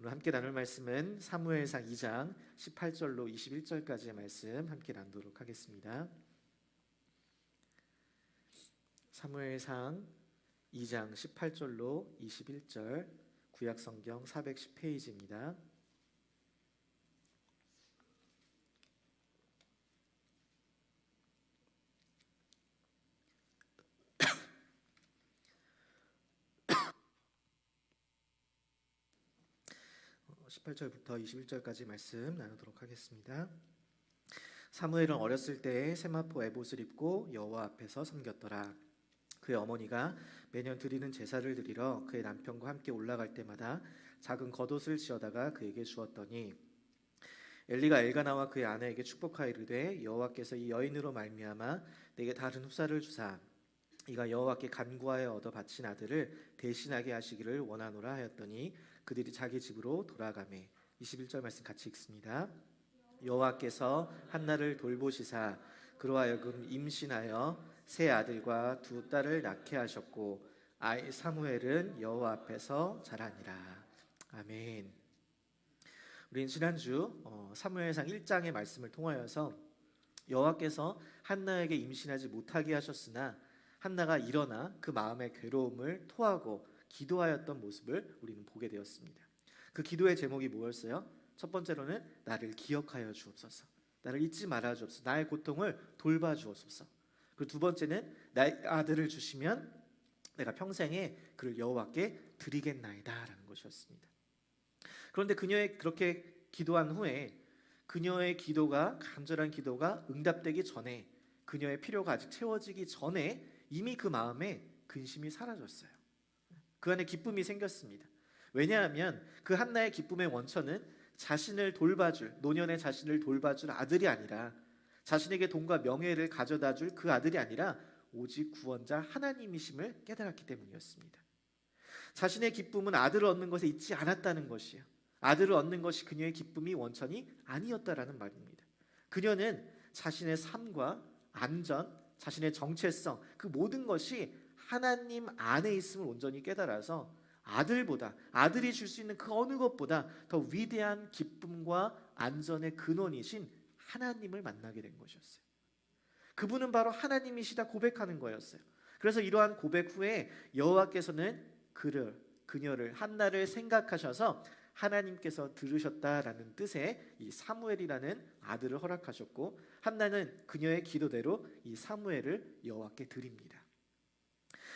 오늘 함께 나눌 말씀은 사무엘상 2장 18절로 21절까지의 말씀 함께 나누도록 하겠습니다. 사무엘상 2장 18절로 21절, 구약성경 410페이지입니다. 어, 18절부터 21절까지 말씀 나누도록 하겠습니다. 사무엘은 어렸을 때에 세마포 에봇을 입고 여호와 앞에서 섬겼더라. 그의 어머니가 매년 드리는 제사를 드리러 그의 남편과 함께 올라갈 때마다 작은 겉옷을 지어다가 그에게 주었더니 엘리가 엘가나와 그의 아내에게 축복하여 이르되 여호와께서 이 여인으로 말미암아 내게 다른 후사를 주사 이가 여호와께 간구하여 얻어 바친 아들을 대신하게 하시기를 원하노라 하였더니 그들이 자기 집으로 돌아가매. 21절 말씀 같이 읽습니다. 여호와께서 한나를 돌보시사 그로 하여금 임신하여 세 아들과 두 딸을 낳게 하셨고 아이 사무엘은 여호와 앞에서 자라니라. 아멘. 우리는 지난주 사무엘상 1장의 말씀을 통하여서 여호와께서 한나에게 임신하지 못하게 하셨으나 한나가 일어나 그 마음의 괴로움을 토하고 기도하였던 모습을 우리는 보게 되었습니다. 그 기도의 제목이 뭐였어요? 첫 번째로는 나를 기억하여 주옵소서, 나를 잊지 말아 주옵소서, 나의 고통을 돌봐 주옵소서. 그리고 두 번째는 나의 아들을 주시면 내가 평생에 그를 여호와께 드리겠나이다 라는 것이었습니다. 그런데 그녀의 그렇게 기도한 후에 그녀의 기도가, 간절한 기도가 응답되기 전에, 그녀의 필요가 아직 채워지기 전에 이미 그 마음에 근심이 사라졌어요. 그 안에 기쁨이 생겼습니다. 왜냐하면 그 한나의 기쁨의 원천은 자신을 돌봐줄, 노년의 자신을 돌봐줄 아들이 아니라, 자신에게 돈과 명예를 가져다줄 그 아들이 아니라 오직 구원자 하나님이심을 깨달았기 때문이었습니다. 자신의 기쁨은 아들을 얻는 것에 있지 않았다는 것이에요. 아들을 얻는 것이 그녀의 기쁨이 원천이 아니었다라는 말입니다. 그녀는 자신의 삶과 안전, 자신의 정체성, 그 모든 것이 하나님 안에 있음을 온전히 깨달아서 아들보다, 아들이 줄 수 있는 그 어느 것보다 더 위대한 기쁨과 안전의 근원이신 하나님을 만나게 된 것이었어요. 그분은 바로 하나님이시다 고백하는 거였어요. 그래서 이러한 고백 후에 여호와께서는 그녀를, 한나를 생각하셔서 하나님께서 들으셨다라는 뜻의 이 사무엘이라는 아들을 허락하셨고, 한나는 그녀의 기도대로 이 사무엘을 여호와께 드립니다.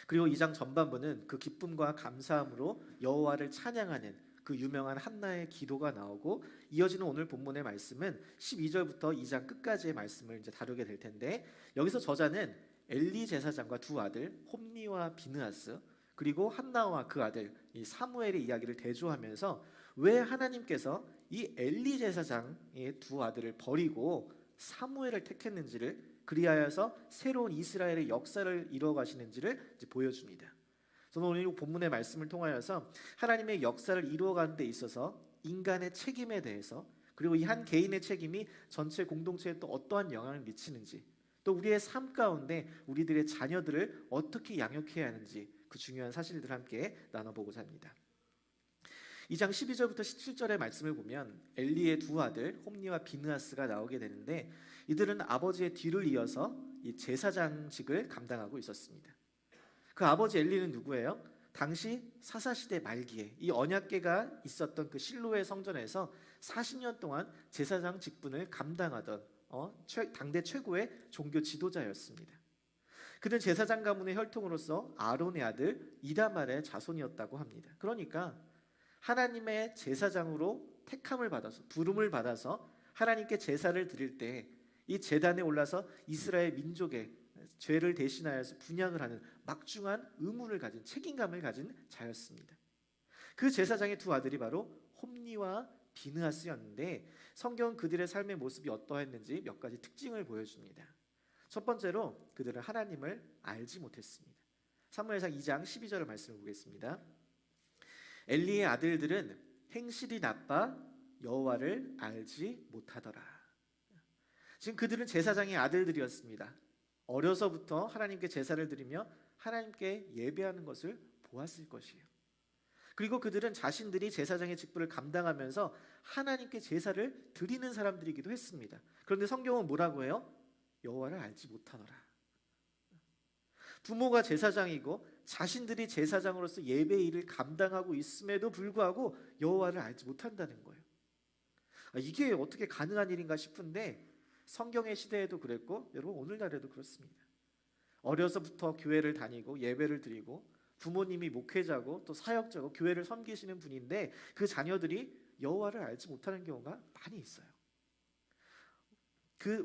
그리고 2장 전반부는 그 기쁨과 감사함으로 여호와를 찬양하는 그 유명한 한나의 기도가 나오고, 이어지는 오늘 본문의 말씀은 12절부터 2장 끝까지의 말씀을 이제 다루게 될 텐데, 여기서 저자는 엘리 제사장과 두 아들 홈니와 비느하스, 그리고 한나와 그 아들 이 사무엘의 이야기를 대조하면서 왜 하나님께서 이 엘리 제사장의 두 아들을 버리고 사무엘을 택했는지를, 그리하여서 새로운 이스라엘의 역사를 이루어가시는지를 이제 보여줍니다. 저는 오늘 본문의 말씀을 통하여서 하나님의 역사를 이루어가는 데 있어서 인간의 책임에 대해서, 그리고 이 한 개인의 책임이 전체 공동체에 또 어떠한 영향을 미치는지, 또 우리의 삶 가운데 우리들의 자녀들을 어떻게 양육해야 하는지, 그 중요한 사실들을 함께 나눠보고자 합니다. 2장 12절부터 17절의 말씀을 보면 엘리의 두 아들 홈니와 비느하스가 나오게 되는데, 이들은 아버지의 뒤를 이어서 이 제사장직을 감당하고 있었습니다. 그 아버지 엘리는 누구예요? 당시 사사시대 말기에 이 언약궤가 있었던 그 실로의 성전에서 40년 동안 제사장 직분을 감당하던 당대 최고의 종교 지도자였습니다. 그는 제사장 가문의 혈통으로서 아론의 아들 이다말의 자손이었다고 합니다. 그러니까 하나님의 제사장으로 택함을 받아서, 부름을 받아서 하나님께 제사를 드릴 때 이 제단에 올라서 이스라엘 민족의 죄를 대신하여서 분향을 하는 막중한 의무를 가진, 책임감을 가진 자였습니다. 그 제사장의 두 아들이 바로 홈니와 비느하스였는데, 성경은 그들의 삶의 모습이 어떠했는지 몇 가지 특징을 보여줍니다. 첫 번째로 그들은 하나님을 알지 못했습니다. 사무엘상 2장 12절의 말씀을 보겠습니다. 엘리의 아들들은 행실이 나빠 여호와를 알지 못하더라. 지금 그들은 제사장의 아들들이었습니다. 어려서부터 하나님께 제사를 드리며 하나님께 예배하는 것을 보았을 것이에요. 그리고 그들은 자신들이 제사장의 직분을 감당하면서 하나님께 제사를 드리는 사람들이기도 했습니다. 그런데 성경은 뭐라고 해요? 여호와를 알지 못하노라. 부모가 제사장이고 자신들이 제사장으로서 예배 일을 감당하고 있음에도 불구하고 여호와를 알지 못한다는 거예요. 이게 어떻게 가능한 일인가 싶은데 성경의 시대에도 그랬고 여러분 오늘날에도 그렇습니다. 어려서부터 교회를 다니고 예배를 드리고 부모님이 목회자고 또 사역자고 교회를 섬기시는 분인데 그 자녀들이 여호와를 알지 못하는 경우가 많이 있어요.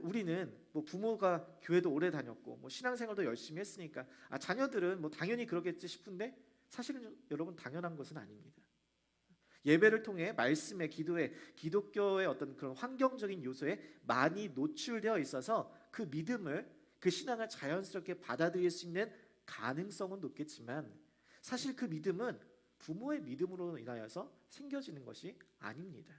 우리는 뭐 부모가 교회도 오래 다녔고 뭐 신앙생활도 열심히 했으니까 자녀들은 뭐 당연히 그러겠지 싶은데 사실은 여러분 당연한 것은 아닙니다. 예배를 통해 말씀에 기도에 기독교의 어떤 그런 환경적인 요소에 많이 노출되어 있어서 그 믿음을 그 신앙을 자연스럽게 받아들일 수 있는 가능성은 높겠지만 사실 그 믿음은 부모의 믿음으로 인하여서 생겨지는 것이 아닙니다.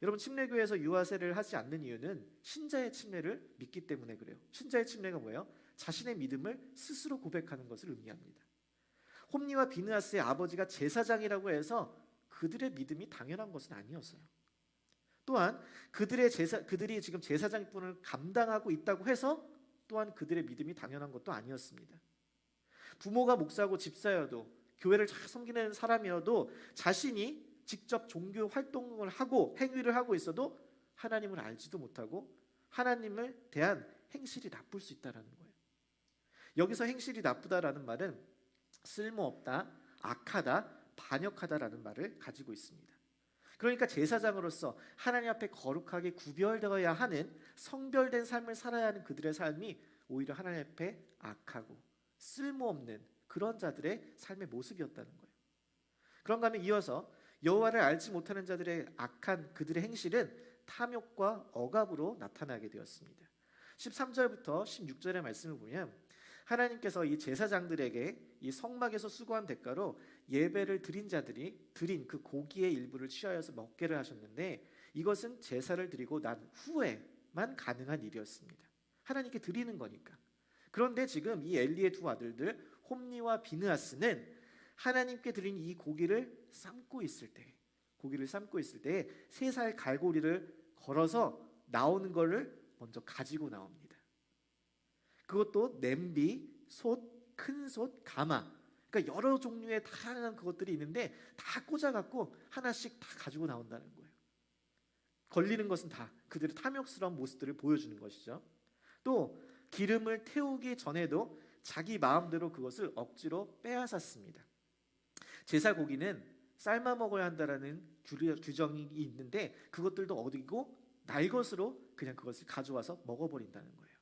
여러분 침례교회에서 유아세를 하지 않는 이유는 신자의 침례를 믿기 때문에 그래요. 신자의 침례가 뭐예요? 자신의 믿음을 스스로 고백하는 것을 의미합니다. 홈니와 비느하스의 아버지가 제사장이라고 해서 그들의 믿음이 당연한 것은 아니었어요. 또한 그들이 지금 제사장분을 감당하고 있다고 해서 또한 그들의 믿음이 당연한 것도 아니었습니다. 부모가 목사고 집사여도 교회를 잘 섬기는 사람이어도 자신이 직접 종교 활동을 하고 행위를 하고 있어도 하나님을 알지도 못하고 하나님을 대한 행실이 나쁠 수 있다는 거예요. 여기서 행실이 나쁘다라는 말은 쓸모없다, 악하다, 반역하다라는 말을 가지고 있습니다. 그러니까 제사장으로서 하나님 앞에 거룩하게 구별되어야 하는 성별된 삶을 살아야 하는 그들의 삶이 오히려 하나님 앞에 악하고 쓸모없는 그런 자들의 삶의 모습이었다는 거예요. 그런가 하면 이어서 여호와를 알지 못하는 자들의 악한 그들의 행실은 탐욕과 억압으로 나타나게 되었습니다. 13절부터 16절의 말씀을 보면 하나님께서 이 제사장들에게 이 성막에서 수고한 대가로 예배를 드린 자들이 드린 그 고기의 일부를 취하여서 먹게를 하셨는데 이것은 제사를 드리고 난 후에만 가능한 일이었습니다. 하나님께 드리는 거니까. 그런데 지금 이 엘리의 두 아들들 홈니와 비느하스는 하나님께 드린 이 고기를 삶고 있을 때 3살 갈고리를 걸어서 나오는 것을 먼저 가지고 나옵니다. 그것도 냄비, 솥, 큰 솥, 가마, 그러니까 여러 종류의 다양한 그것들이 있는데 다 꽂아갖고 하나씩 다 가지고 나온다는 거예요. 걸리는 것은 다 그들의 탐욕스러운 모습들을 보여주는 것이죠. 또 기름을 태우기 전에도 자기 마음대로 그것을 억지로 빼앗았습니다. 제사 고기는 삶아 먹어야 한다라는 규정이 있는데 그것들도 어디고 날 것으로 그냥 그것을 가져와서 먹어버린다는 거예요.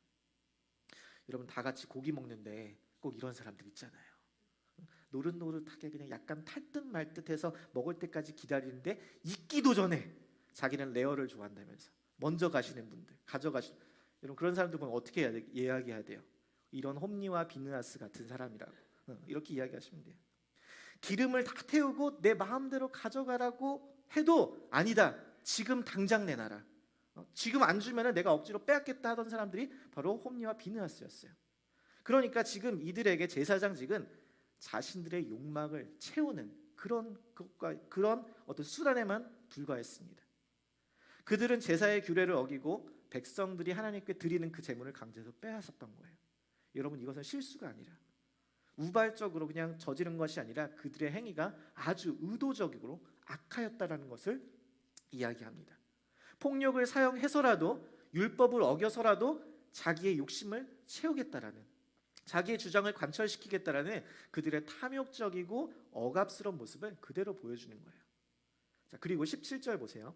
여러분 다 같이 고기 먹는데 꼭 이런 사람들 있잖아요. 노릇노릇하게 그냥 약간 탈듯 말듯해서 먹을 때까지 기다리는데 익기도 전에 자기는 레어를 좋아한다면서 먼저 가시는 분들, 여러분 그런 사람들 보면 어떻게 해야 이야기해야 돼요? 이런 홈니와 비느하스 같은 사람이라고 이렇게 이야기하시면 돼요. 기름을 다 태우고 내 마음대로 가져가라고 해도 아니다. 지금 당장 내놔라. 지금 안 주면 내가 억지로 빼앗겠다 하던 사람들이 바로 홈니와 비느하스였어요. 그러니까 지금 이들에게 제사장직은 자신들의 욕망을 채우는 그런 어떤 수단에만 불과했습니다. 그들은 제사의 규례를 어기고 백성들이 하나님께 드리는 그 제물을 강제해서 빼앗았던 거예요. 여러분 이것은 실수가 아니라 우발적으로 그냥 저지른 것이 아니라 그들의 행위가 아주 의도적으로 악하였다라는 것을 이야기합니다. 폭력을 사용해서라도 율법을 어겨서라도 자기의 욕심을 채우겠다라는 자기의 주장을 관철시키겠다라는 그들의 탐욕적이고 억압스러운 모습을 그대로 보여주는 거예요. 자, 그리고 17절 보세요.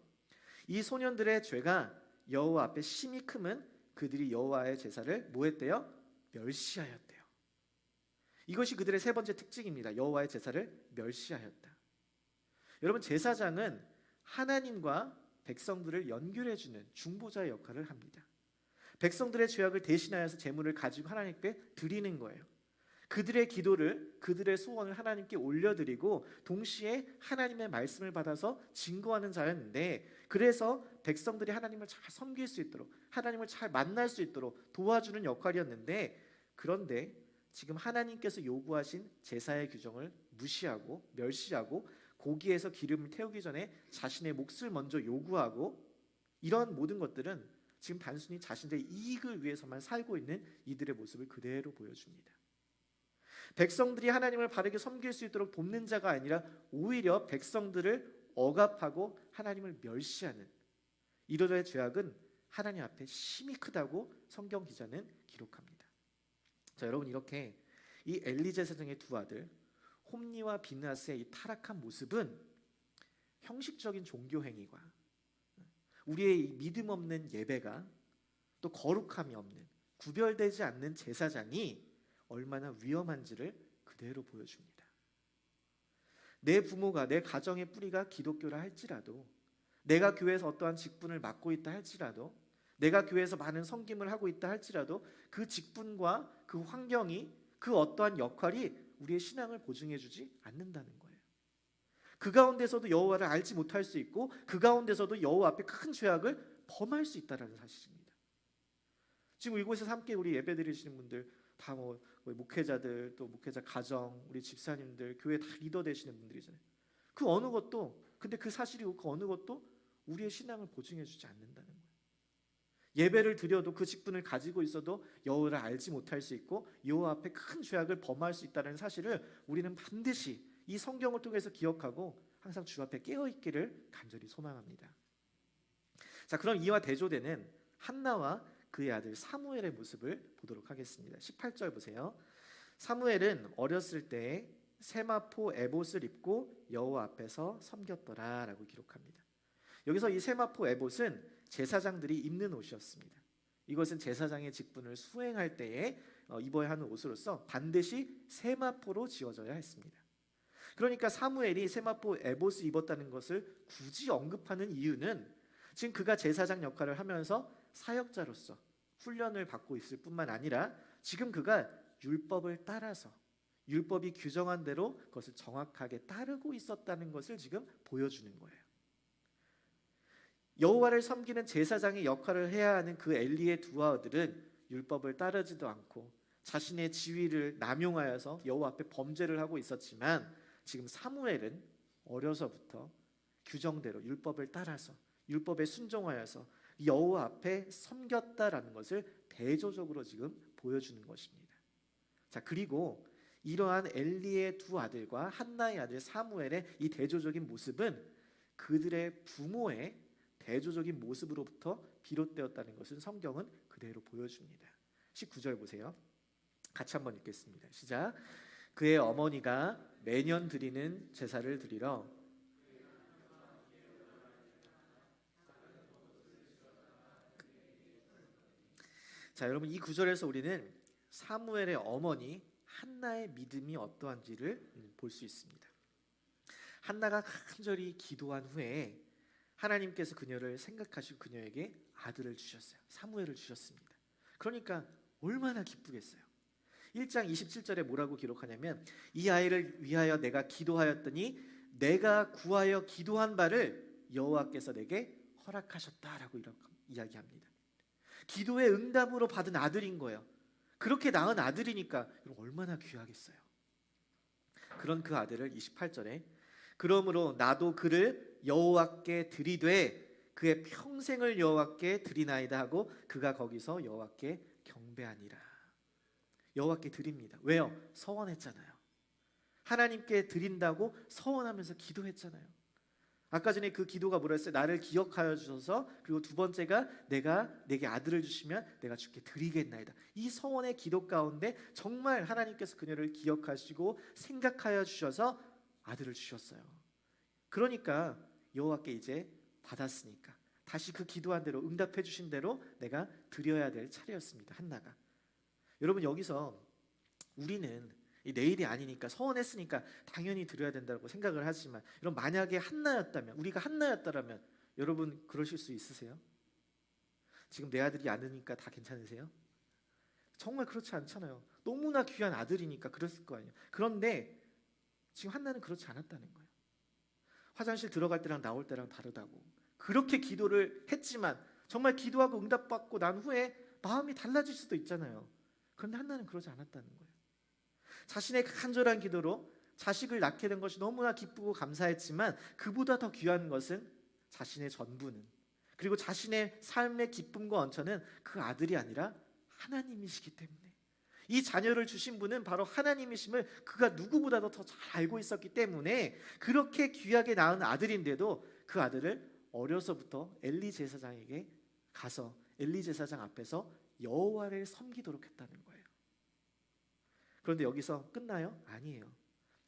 이 소년들의 죄가 여호와 앞에 심히 크면 그들이 여호와의 제사를 뭐했대요? 멸시하였대요. 이것이 그들의 세 번째 특징입니다. 여호와의 제사를 멸시하였다. 여러분 제사장은 하나님과 백성들을 연결해주는 중보자의 역할을 합니다. 백성들의 죄악을 대신하여서 제물을 가지고 하나님께 드리는 거예요. 그들의 기도를 그들의 소원을 하나님께 올려드리고 동시에 하나님의 말씀을 받아서 증거하는 자였는데 그래서 백성들이 하나님을 잘 섬길 수 있도록 하나님을 잘 만날 수 있도록 도와주는 역할이었는데 그런데 지금 하나님께서 요구하신 제사의 규정을 무시하고 멸시하고 고기에서 기름을 태우기 전에 자신의 몫을 먼저 요구하고, 이런 모든 것들은 지금 단순히 자신들의 이익을 위해서만 살고 있는 이들의 모습을 그대로 보여줍니다. 백성들이 하나님을 바르게 섬길 수 있도록 돕는 자가 아니라 오히려 백성들을 억압하고 하나님을 멸시하는 이들의 죄악은 하나님 앞에 심히 크다고 성경 기자는 기록합니다. 자, 여러분, 이렇게 이 엘리 제사장의 두 아들 홈니와 비느하스의 이 타락한 모습은 형식적인 종교 행위와 우리의 이 믿음 없는 예배가, 또 거룩함이 없는 구별되지 않는 제사장이 얼마나 위험한지를 그대로 보여줍니다. 내 부모가, 내 가정의 뿌리가 기독교라 할지라도, 내가 교회에서 어떠한 직분을 맡고 있다 할지라도, 내가 교회에서 많은 섬김을 하고 있다 할지라도 그 직분과 그 환경이, 그 어떠한 역할이 우리의 신앙을 보증해주지 않는다는 거예요. 그 가운데서도 여호와를 알지 못할 수 있고, 그 가운데서도 여호와 앞에 큰 죄악을 범할 수 있다는 사실입니다. 지금 이곳에서 함께 우리 예배드리시는 분들 다 목회자들, 또 목회자 가정, 우리 집사님들, 교회 다 리더 되시는 분들이잖아요. 그 어느 것도, 근데 그 사실이고 그 어느 것도 우리의 신앙을 보증해주지 않는다는 거예요. 예배를 드려도 그 직분을 가지고 있어도 여호와를 알지 못할 수 있고 여호와 앞에 큰 죄악을 범할 수 있다는 사실을 우리는 반드시 이 성경을 통해서 기억하고 항상 주 앞에 깨어있기를 간절히 소망합니다. 자, 그럼 이와 대조되는 한나와 그의 아들 사무엘의 모습을 보도록 하겠습니다. 18절 보세요. 사무엘은 어렸을 때 세마포 에봇을 입고 여호와 앞에서 섬겼더라 라고 기록합니다. 여기서 이 세마포 에봇은 제사장들이 입는 옷이었습니다. 이것은 제사장의 직분을 수행할 때에 입어야 하는 옷으로서 반드시 세마포로 지어져야 했습니다. 그러니까 사무엘이 세마포 에봇을 입었다는 것을 굳이 언급하는 이유는 지금 그가 제사장 역할을 하면서 사역자로서 훈련을 받고 있을 뿐만 아니라 지금 그가 율법을 따라서 율법이 규정한 대로 그것을 정확하게 따르고 있었다는 것을 지금 보여주는 거예요. 여호와를 섬기는 제사장의 역할을 해야 하는 그 엘리의 두 아들은 율법을 따르지도 않고 자신의 지위를 남용하여서 여호와 앞에 범죄를 하고 있었지만, 지금 사무엘은 어려서부터 규정대로 율법을 따라서 율법에 순종하여서 여호와 앞에 섬겼다라는 것을 대조적으로 지금 보여주는 것입니다. 자, 그리고 이러한 엘리의 두 아들과 한나의 아들 사무엘의 이 대조적인 모습은 그들의 부모의 대조적인 모습으로부터 비롯되었다는 것은 성경은 그대로 보여줍니다. 19절 보세요. 같이 한번 읽겠습니다. 시작. 그의 어머니가 매년 드리는 제사를 드리러 자, 여러분, 이 구절에서 우리는 사무엘의 어머니 한나의 믿음이 어떠한지를 볼 수 있습니다. 한나가 간절히 기도한 후에 하나님께서 그녀를 생각하시고 그녀에게 아들을 주셨어요. 사무엘을 주셨습니다. 그러니까 얼마나 기쁘겠어요. 1장 27절에 뭐라고 기록하냐면, 이 아이를 위하여 내가 기도하였더니 내가 구하여 기도한 바를 여호와께서 내게 허락하셨다라고 이야기합니다. 기도의 응답으로 받은 아들인 거예요. 그렇게 낳은 아들이니까 얼마나 귀하겠어요. 그런 그 아들을 28절에 그러므로 나도 그를 여호와께 드리되 그의 평생을 여호와께 드리나이다 하고 그가 거기서 여호와께 경배하니라. 여호와께 드립니다. 왜요? 서원했잖아요. 하나님께 드린다고 서원하면서 기도했잖아요. 아까 전에 그 기도가 뭐라 했어요? 나를 기억하여 주셔서, 그리고 두 번째가 내가 내게 아들을 주시면 내가 주께 드리겠나이다. 이 서원의 기도 가운데 정말 하나님께서 그녀를 기억하시고 생각하여 주셔서 아들을 주셨어요. 그러니까 여호와께 이제 받았으니까 다시 그 기도한 대로 응답해 주신 대로 내가 드려야 될 차례였습니다. 한나가. 여러분, 여기서 우리는 이 내일이 아니니까 서원했으니까 당연히 드려야 된다고 생각을 하지만, 여러분, 만약에 한나였다면, 우리가 한나였다라면 여러분 그러실 수 있으세요? 지금 내 아들이 아니니까 다 괜찮으세요? 정말 그렇지 않잖아요. 너무나 귀한 아들이니까 그랬을 거 아니에요. 그런데 지금 한나는 그렇지 않았다는 거예요. 화장실 들어갈 때랑 나올 때랑 다르다고. 그렇게 기도를 했지만 정말 기도하고 응답받고 난 후에 마음이 달라질 수도 있잖아요. 그런데 한나는 그러지 않았다는 거예요. 자신의 간절한 기도로 자식을 낳게 된 것이 너무나 기쁘고 감사했지만 그보다 더 귀한 것은 자신의 전부는, 그리고 자신의 삶의 기쁨과 원천은 그 아들이 아니라 하나님이시기 때문에, 이 자녀를 주신 분은 바로 하나님이심을 그가 누구보다도 더 잘 알고 있었기 때문에 그렇게 귀하게 낳은 아들인데도 그 아들을 어려서부터 엘리 제사장에게 가서 엘리 제사장 앞에서 여호와를 섬기도록 했다는 거예요. 그런데 여기서 끝나요? 아니에요.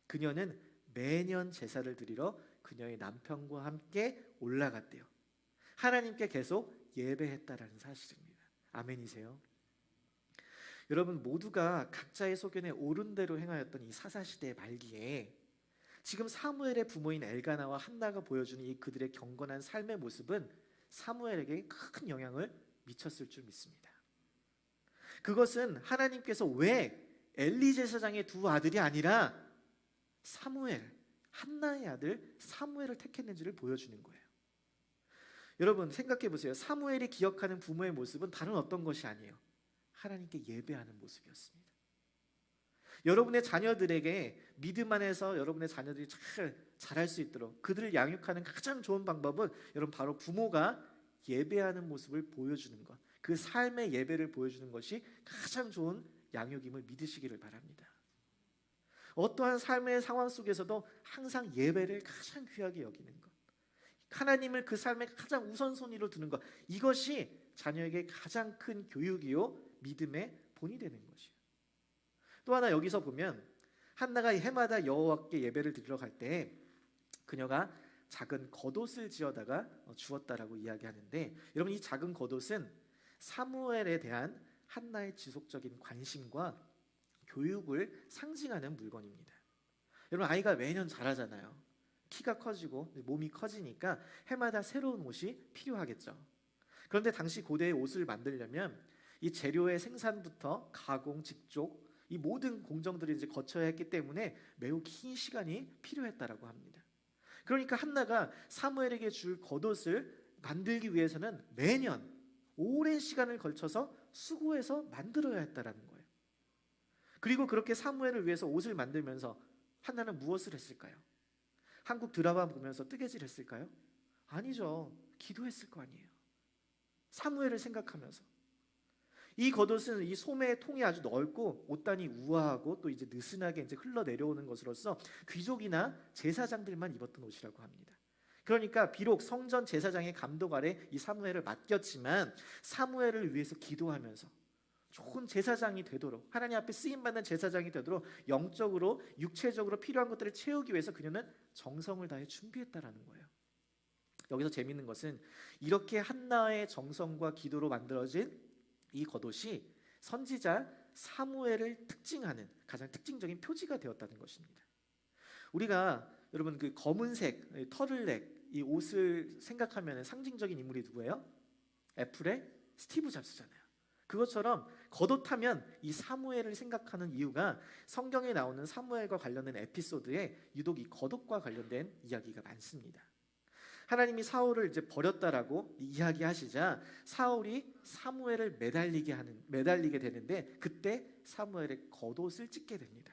그녀는 매년 제사를 드리러 그녀의 남편과 함께 올라갔대요. 하나님께 계속 예배했다라는 사실입니다. 아멘이세요? 여러분, 모두가 각자의 소견에 옳은 대로 행하였던 이 사사시대의 말기에 지금 사무엘의 부모인 엘가나와 한나가 보여주는 이 그들의 경건한 삶의 모습은 사무엘에게 큰 영향을 미쳤을 줄 믿습니다. 그것은 하나님께서 왜 엘리 제사장의 두 아들이 아니라 사무엘, 한나의 아들 사무엘을 택했는지를 보여주는 거예요. 여러분, 생각해 보세요. 사무엘이 기억하는 부모의 모습은 다른 어떤 것이 아니에요. 하나님께 예배하는 모습이었습니다. 여러분의 자녀들에게 믿음 안에서 여러분의 자녀들이 잘 자랄 수 있도록 그들을 양육하는 가장 좋은 방법은 여러분 바로 부모가 예배하는 모습을 보여주는 것, 그 삶의 예배를 보여주는 것이 가장 좋은 양육임을 믿으시기를 바랍니다. 어떠한 삶의 상황 속에서도 항상 예배를 가장 귀하게 여기는 것, 하나님을 그 삶의 가장 우선순위로 두는 것, 이것이 자녀에게 가장 큰 교육이요 믿음의 본이 되는 것이에요. 또 하나 여기서 보면 한나가 해마다 여호와께 예배를 드리러 갈 때 그녀가 작은 겉옷을 지어다가 주었다라고 이야기하는데, 여러분 이 작은 겉옷은 사무엘에 대한 한나의 지속적인 관심과 교육을 상징하는 물건입니다. 여러분, 아이가 매년 자라잖아요. 키가 커지고 몸이 커지니까 해마다 새로운 옷이 필요하겠죠. 그런데 당시 고대의 옷을 만들려면 이 재료의 생산부터 가공, 직조, 이 모든 공정들이 이제 거쳐야 했기 때문에 매우 긴 시간이 필요했다라고 합니다. 그러니까 한나가 사무엘에게 줄 겉옷을 만들기 위해서는 매년 오랜 시간을 걸쳐서 수고해서 만들어야 했다라는 거예요. 그리고 그렇게 사무엘을 위해서 옷을 만들면서 한나는 무엇을 했을까요? 한국 드라마 보면서 뜨개질 했을까요? 아니죠. 기도했을 거 아니에요. 사무엘을 생각하면서. 이 겉옷은 이 소매의 통이 아주 넓고 옷단이 우아하고 또 이제 느슨하게 이제 흘러내려오는 것으로서 귀족이나 제사장들만 입었던 옷이라고 합니다. 그러니까 비록 성전 제사장의 감독 아래 이 사무엘을 맡겼지만 사무엘을 위해서 기도하면서 좋은 제사장이 되도록, 하나님 앞에 쓰임받는 제사장이 되도록 영적으로 육체적으로 필요한 것들을 채우기 위해서 그녀는 정성을 다해 준비했다라는 거예요. 여기서 재미있는 것은 이렇게 한나의 정성과 기도로 만들어진 이 겉옷이 선지자 사무엘을 특징하는 가장 특징적인 표지가 되었다는 것입니다. 우리가 여러분 그 검은색 털을넥 이 옷을 생각하면 상징적인 인물이 누구예요? 애플의 스티브 잡스잖아요. 그것처럼 겉옷하면 이 사무엘을 생각하는 이유가 성경에 나오는 사무엘과 관련된 에피소드에 유독 이 겉옷과 관련된 이야기가 많습니다. 하나님이 사울을 이제 버렸다라고 이야기하시자 사울이 사무엘을 매달리게 되는데 그때 사무엘의 겉옷을 찢게 됩니다.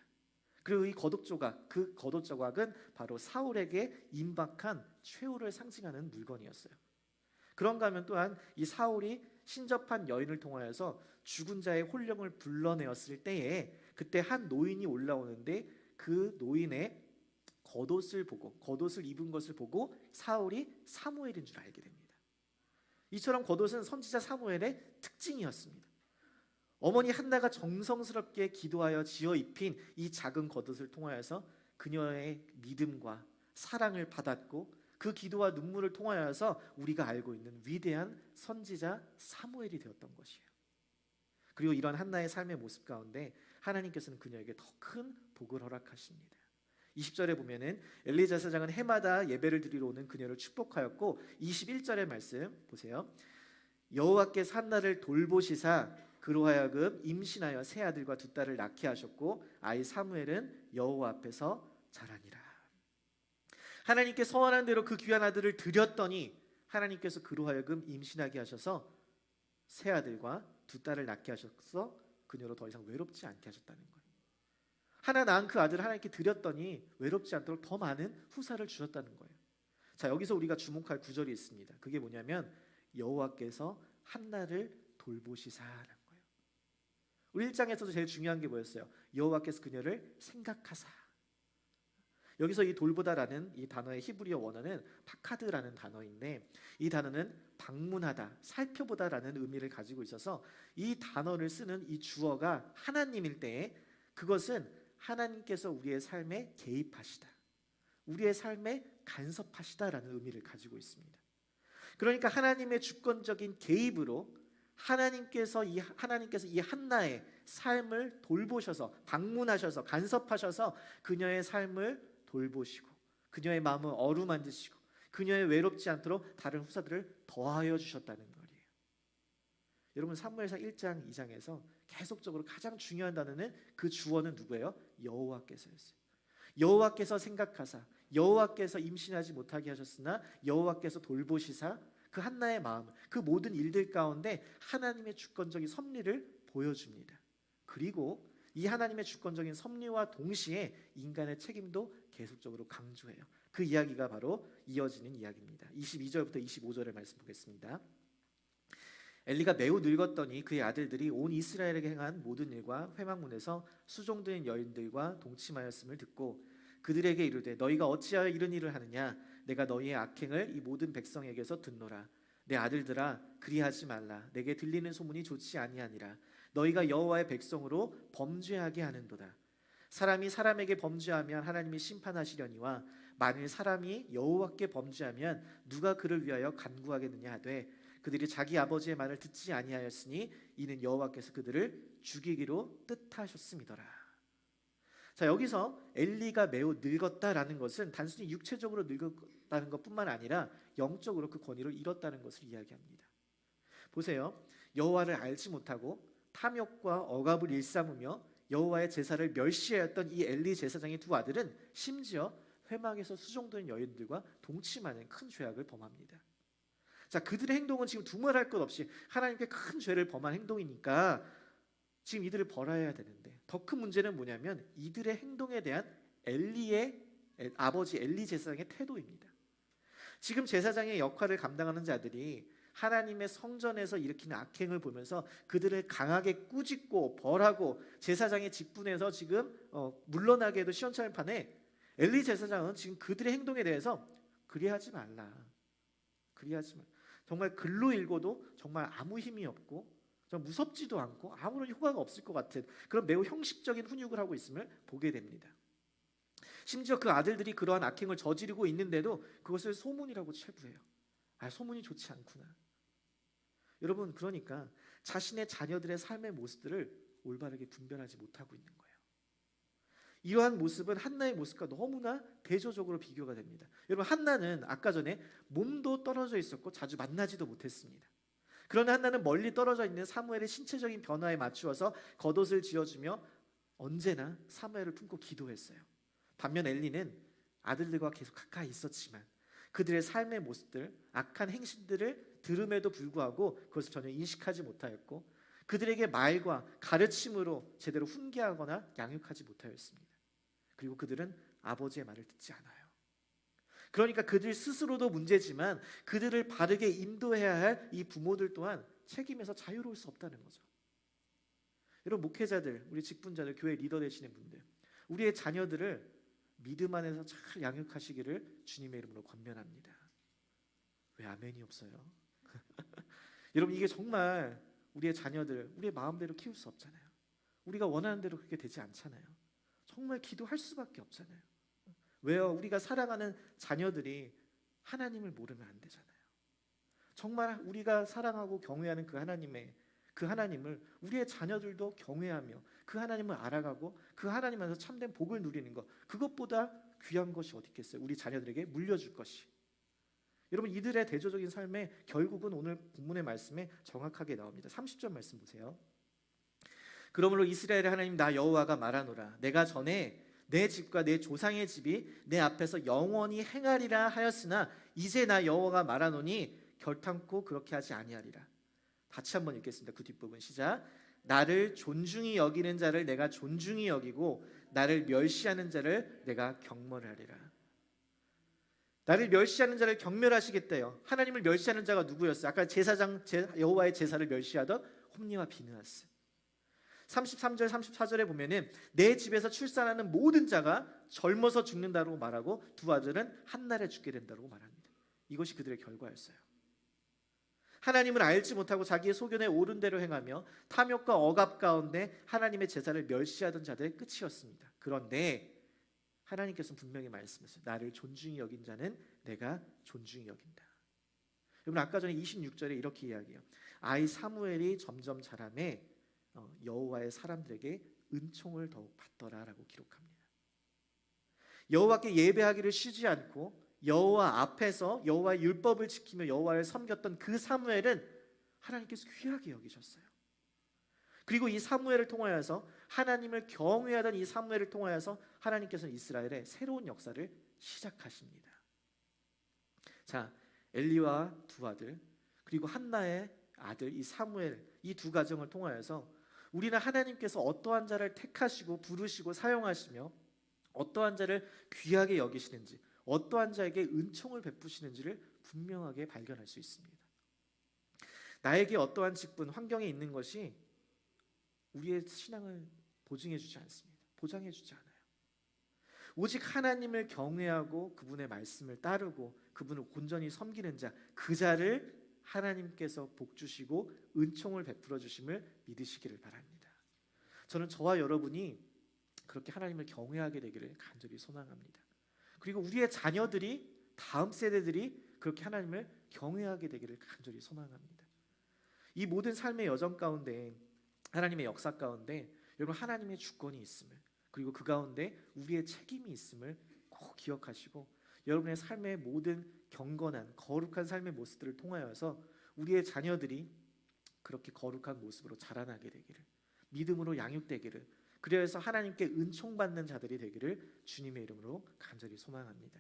그리고 이 겉옷 조각, 그 겉옷 조각은 바로 사울에게 임박한 최후를 상징하는 물건이었어요. 그런가 하면 또한 이 사울이 신접한 여인을 통하여서 죽은 자의 혼령을 불러내었을 때에 그때 한 노인이 올라오는데 그 노인의 겉옷을 입은 것을 보고 사울이 사무엘인 줄 알게 됩니다. 이처럼 겉옷은 선지자 사무엘의 특징이었습니다. 어머니 한나가 정성스럽게 기도하여 지어 입힌 이 작은 겉옷을 통하여서 그녀의 믿음과 사랑을 받았고 그 기도와 눈물을 통하여서 우리가 알고 있는 위대한 선지자 사무엘이 되었던 것이에요. 그리고 이런 한나의 삶의 모습 가운데 하나님께서는 그녀에게 더 큰 복을 허락하십니다. 20절에 보면은 엘리 제사장은 해마다 예배를 드리러 오는 그녀를 축복하였고 21절의 말씀 보세요. 여호와께서 한나를 돌보시사 그로 하여금 임신하여 세 아들과 두 딸을 낳게 하셨고 아이 사무엘은 여호와 앞에서 자라니라. 하나님께 서원한 대로 그 귀한 아들을 드렸더니 하나님께서 그로 하여금 임신하게 하셔서 세 아들과 두 딸을 낳게 하셔서 그녀로 더 이상 외롭지 않게 하셨다는 거예요. 하나 낳은 그 아들을 하나님께 드렸더니 외롭지 않도록 더 많은 후사를 주셨다는 거예요. 자, 여기서 우리가 주목할 구절이 있습니다. 그게 뭐냐면 여호와께서 한나를 돌보시사라는 거예요. 우리 1장에서도 제일 중요한 게 뭐였어요? 여호와께서 그녀를 생각하사. 여기서 이 돌보다라는 이 단어의 히브리어 원어는 파카드라는 단어인데, 이 단어는 방문하다, 살펴보다라는 의미를 가지고 있어서 이 단어를 쓰는 이 주어가 하나님일 때에 그것은 하나님께서 우리의 삶에 개입하시다, 우리의 삶에 간섭하시다라는 의미를 가지고 있습니다. 그러니까 하나님의 주권적인 개입으로 하나님께서 이 한나의 삶을 돌보셔서, 방문하셔서, 간섭하셔서 그녀의 삶을 돌보시고 그녀의 마음을 어루만지시고 그녀의 외롭지 않도록 다른 후사들을 더하여 주셨다는 거예요. 여러분, 사무엘상 1장 2장에서 계속적으로 가장 중요한 단어는, 그 주어는 누구예요? 여호와께서였어요. 여호와께서 생각하사, 여호와께서 임신하지 못하게 하셨으나 여호와께서 돌보시사 그 한나의 마음, 그 모든 일들 가운데 하나님의 주권적인 섭리를 보여줍니다. 그리고 이 하나님의 주권적인 섭리와 동시에 인간의 책임도 계속적으로 강조해요. 그 이야기가 바로 이어지는 이야기입니다. 22절부터 25절의 말씀 보겠습니다. 엘리가 매우 늙었더니 그의 아들들이 온 이스라엘에게 행한 모든 일과 회막문에서 수종드는 여인들과 동침하였음을 듣고 그들에게 이르되, 너희가 어찌하여 이런 일을 하느냐? 내가 너희의 악행을 이 모든 백성에게서 듣노라. 내 아들들아, 그리하지 말라. 내게 들리는 소문이 좋지 아니하니라. 너희가 여호와의 백성으로 범죄하게 하는도다. 사람이 사람에게 범죄하면 하나님이 심판하시려니와 만일 사람이 여호와께 범죄하면 누가 그를 위하여 간구하겠느냐 하되, 그들이 자기 아버지의 말을 듣지 아니하였으니 이는 여호와께서 그들을 죽이기로 뜻하셨음이더라. 자, 여기서 엘리가 매우 늙었다라는 것은 단순히 육체적으로 늙었다는 것뿐만 아니라 영적으로 그 권위를 잃었다는 것을 이야기합니다. 보세요. 여호와를 알지 못하고 탐욕과 억압을 일삼으며 여호와의 제사를 멸시하였던 이 엘리 제사장의 두 아들은 심지어 회막에서 수종드는 여인들과 동침하는 큰 죄악을 범합니다. 자, 그들의 행동은 지금 두말할 것 없이 하나님께 큰 죄를 범한 행동이니까 지금 이들을 벌하여야 되는데, 더 큰 문제는 뭐냐면 이들의 행동에 대한 엘리의 아버지 엘리 제사장의 태도입니다. 지금 제사장의 역할을 감당하는 자들이 하나님의 성전에서 일으키는 악행을 보면서 그들을 강하게 꾸짖고 벌하고 제사장의 직분에서 지금 물러나게 해도 시원찮을 판에, 엘리 제사장은 지금 그들의 행동에 대해서 그리하지 말라, 그리하지 말라. 정말 글로 읽어도 정말 아무 힘이 없고 좀 무섭지도 않고 아무런 효과가 없을 것 같은 그런 매우 형식적인 훈육을 하고 있음을 보게 됩니다. 심지어 그 아들들이 그러한 악행을 저지르고 있는데도 그것을 소문이라고 체부해요. 소문이 좋지 않구나. 여러분, 그러니까 자신의 자녀들의 삶의 모습들을 올바르게 분별하지 못하고 있는 거예요. 이러한 모습은 한나의 모습과 너무나 대조적으로 비교가 됩니다. 여러분, 한나는 아까 전에 몸도 떨어져 있었고 자주 만나지도 못했습니다. 그러나 한나는 멀리 떨어져 있는 사무엘의 신체적인 변화에 맞추어서 겉옷을 지어주며 언제나 사무엘을 품고 기도했어요. 반면 엘리는 아들들과 계속 가까이 있었지만 그들의 삶의 모습들, 악한 행실들을 들음에도 불구하고 그것을 전혀 인식하지 못하였고 그들에게 말과 가르침으로 제대로 훈계하거나 양육하지 못하였습니다. 그리고 그들은 아버지의 말을 듣지 않아요. 그러니까 그들 스스로도 문제지만 그들을 바르게 인도해야 할 이 부모들 또한 책임에서 자유로울 수 없다는 거죠. 여러분, 목회자들, 우리 직분자들, 교회 리더 되시는 분들, 우리의 자녀들을 믿음 안에서 잘 양육하시기를 주님의 이름으로 권면합니다. 왜 아멘이 없어요? 여러분, 이게 정말 우리의 자녀들, 우리의 마음대로 키울 수 없잖아요. 우리가 원하는 대로 그렇게 되지 않잖아요. 정말 기도할 수밖에 없잖아요. 왜요? 우리가 사랑하는 자녀들이 하나님을 모르면 안 되잖아요. 정말 우리가 사랑하고 경외하는 그 하나님을 우리의 자녀들도 경외하며 그 하나님을 알아가고 그 하나님 안에서 참된 복을 누리는 것, 그것보다 귀한 것이 어디 있겠어요? 우리 자녀들에게 물려줄 것이. 여러분, 이들의 대조적인 삶에 결국은 오늘 본문의 말씀에 정확하게 나옵니다. 30절 말씀 보세요. 그러므로 이스라엘의 하나님 나 여호와가 말하노라. 내가 전에 내 집과 내 조상의 집이 내 앞에서 영원히 행하리라 하였으나 이제 나 여호와가 말하노니 결탄코 그렇게 하지 아니하리라. 같이 한번 읽겠습니다. 그 뒷부분 시작. 나를 존중히 여기는 자를 내가 존중히 여기고 나를 멸시하는 자를 내가 경멸하리라. 나를 멸시하는 자를 경멸하시겠대요. 하나님을 멸시하는 자가 누구였어요? 아까 제사장 여호와의 제사를 멸시하던 홈리와 비느하스. 33절 34절에 보면은 내 집에서 출산하는 모든 자가 젊어서 죽는다고 말하고 두 아들은 한 날에 죽게 된다고 말합니다. 이것이 그들의 결과였어요. 하나님을 알지 못하고 자기의 소견에 옳은 대로 행하며 탐욕과 억압 가운데 하나님의 제사를 멸시하던 자들의 끝이었습니다. 그런데 하나님께서는 분명히 말씀하셨어요. 나를 존중히 여긴 자는 내가 존중히 여긴다. 여러분 아까 전에 26절에 이렇게 이야기해요. 아이 사무엘이 점점 자라매 여호와의 사람들에게 은총을 더욱 받더라라고 기록합니다. 여호와께 예배하기를 쉬지 않고 여호와 앞에서 여호와의 율법을 지키며 여호와를 섬겼던 그 사무엘은 하나님께서 귀하게 여기셨어요. 그리고 이 사무엘을 통하여서 하나님을 경외하던 이 사무엘을 통하여서 하나님께서는 이스라엘의 새로운 역사를 시작하십니다. 자, 엘리와 두 아들 그리고 한나의 아들 이 사무엘 이 두 가정을 통하여서 우리는 하나님께서 어떠한 자를 택하시고 부르시고 사용하시며 어떠한 자를 귀하게 여기시는지 어떠한 자에게 은총을 베푸시는지를 분명하게 발견할 수 있습니다. 나에게 어떠한 직분, 환경에 있는 것이 우리의 신앙을 보증해 주지 않습니다. 보장해 주지 않아요. 오직 하나님을 경외하고 그분의 말씀을 따르고 그분을 온전히 섬기는 자, 그 자를 하나님께서 복 주시고 은총을 베풀어 주심을 믿으시기를 바랍니다. 저는 저와 여러분이 그렇게 하나님을 경외하게 되기를 간절히 소망합니다. 그리고 우리의 자녀들이 다음 세대들이 그렇게 하나님을 경외하게 되기를 간절히 소망합니다. 이 모든 삶의 여정 가운데 하나님의 역사 가운데 여러분 하나님의 주권이 있음을 그리고 그 가운데 우리의 책임이 있음을 꼭 기억하시고 여러분의 삶의 모든 경건한 거룩한 삶의 모습들을 통하여서 우리의 자녀들이 그렇게 거룩한 모습으로 자라나게 되기를 믿음으로 양육되기를 그래서 하나님께 은총받는 자들이 되기를 주님의 이름으로 간절히 소망합니다.